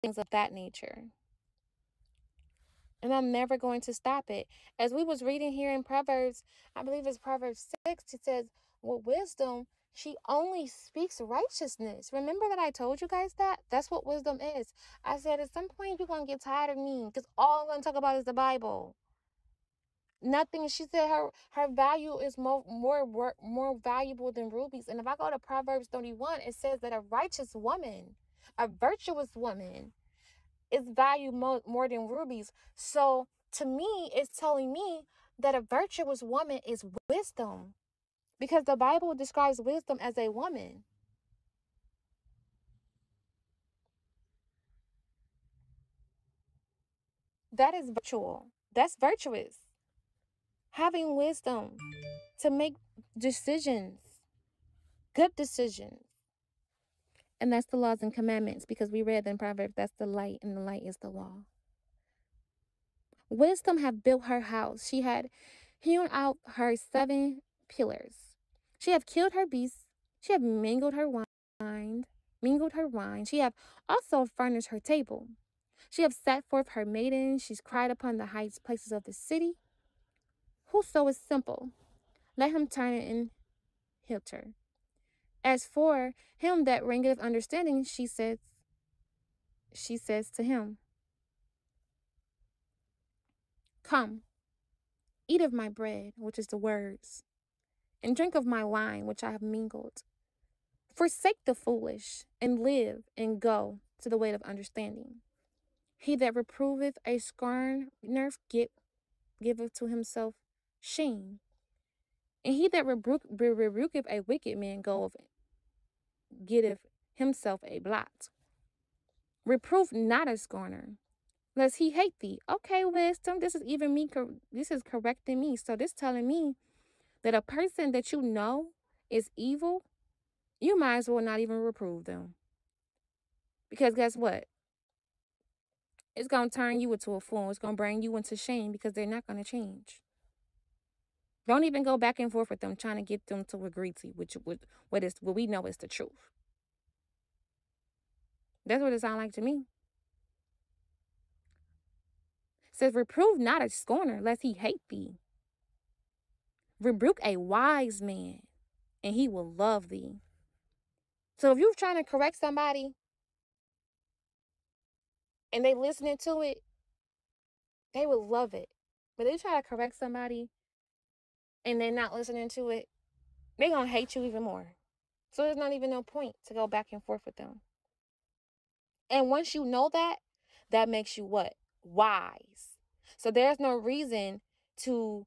things of that nature. And I'm never going to stop it. As we was reading here in Proverbs, I believe it's Proverbs 6, it says, with wisdom, she only speaks righteousness. Remember that I told you guys that? That's what wisdom is. I said at some point you're going to get tired of me because all I'm going to talk about is the Bible. Nothing. She said her value is more valuable than rubies. And if I go to Proverbs 31, it says that a righteous woman, a virtuous woman, is valued more than rubies. So to me, it's telling me that a virtuous woman is wisdom, because the Bible describes wisdom as a woman. That is virtual. That's virtuous. Having wisdom to make decisions, good decisions. And that's the laws and commandments, because we read in Proverbs, that's the light, and the light is the law. Wisdom had built her house. She had hewn out her 7 pillars. She had killed her beasts. She had mingled her wine. She had also furnished her table. She had set forth her maidens. She's cried upon the high places of the city. Whoso is simple, let him turn it in hilter. As for him that reigneth understanding, she says to him, come, eat of my bread, which is the words, and drink of my wine, which I have mingled. Forsake the foolish, and live, and go to the way of understanding. He that reproveth a scorner giveth to himself shame, and he that rebuketh a wicked man getteth himself a blot. Reprove not a scorner, lest he hate thee. Okay, wisdom, this is even me. This is correcting me. So this telling me that a person that you know is evil, you might as well not even reprove them. Because guess what? It's going to turn you into a fool. It's going to bring you into shame, because they're not going to change. Don't even go back and forth with them trying to get them to agree to what we know is the truth. That's what it sounds like to me. It says, reprove not a scorner, lest he hate thee. Rebuke a wise man, and he will love thee. So if you're trying to correct somebody and they listening to it, they will love it. But they try to correct somebody and they're not listening to it, they're going to hate you even more. So there's not even no point to go back and forth with them. And once you know that, that makes you what? Wise. So there's no reason to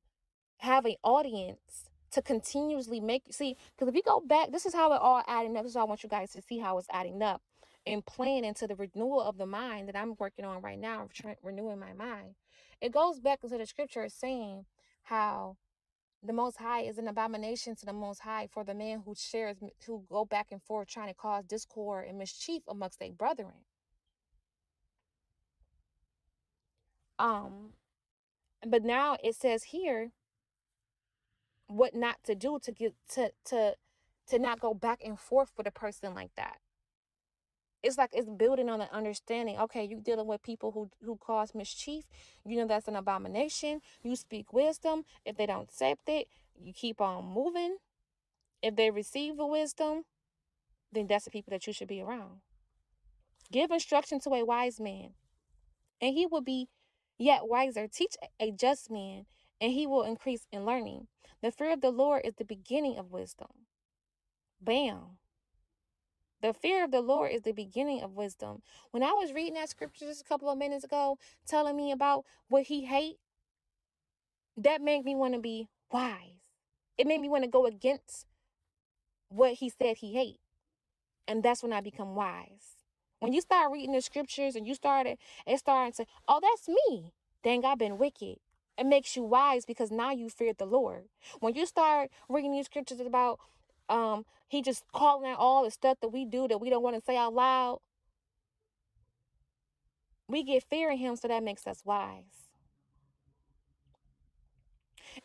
have an audience to continuously see, because if you go back, this is how it all adding up. This is why I want you guys to see how it's adding up and playing into the renewal of the mind that I'm working on right now, renewing my mind. It goes back into the scripture saying how the Most High is an abomination to the Most High for the man who go back and forth trying to cause discord and mischief amongst their brethren. But now it says here what not to do to get to not go back and forth with a person like that. It's like it's building on an understanding. Okay, you dealing with people who cause mischief. You know that's an abomination. You speak wisdom. If they don't accept it, you keep on moving. If they receive the wisdom, then that's the people that you should be around. Give instruction to a wise man, and he will be yet wiser. Teach a just man, and he will increase in learning. The fear of the Lord is the beginning of wisdom. Bam. The fear of the Lord is the beginning of wisdom. When I was reading that scripture just a couple of minutes ago, telling me about what he hate, that made me want to be wise. It made me want to go against what he said he hate. And that's when I become wise. When you start reading the scriptures and it's starting to, oh, that's me. Dang, I've been wicked. It makes you wise because now you fear the Lord. When you start reading these scriptures about he just calling out all the stuff that we do that we don't want to say out loud, we get fear in him, so that makes us wise.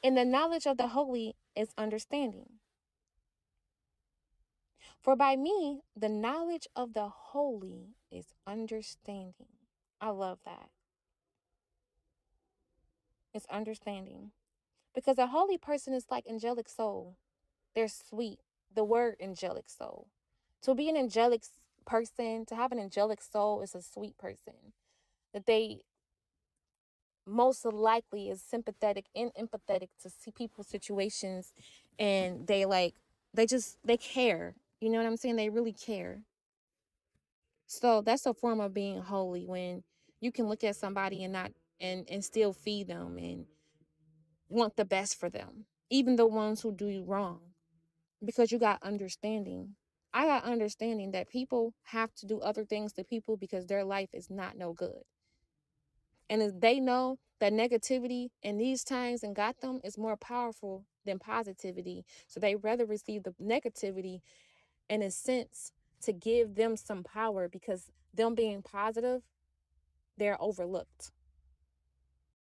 And the knowledge of the holy is understanding. For by me, the knowledge of the holy is understanding. I love that. It's understanding. Because a holy person is like angelic soul. They're sweet. The word angelic soul. To be an angelic person, to have an angelic soul is a sweet person. That they most likely is sympathetic and empathetic to see people's situations, and they care. You know what I'm saying? They really care. So that's a form of being holy, when you can look at somebody and not and still feed them and want the best for them, even the ones who do you wrong, because you got understanding. I got understanding that people have to do other things to people because their life is not no good. And if they know that negativity in these times and got them is more powerful than positivity, so they rather receive the negativity in a sense to give them some power, because them being positive, they're overlooked.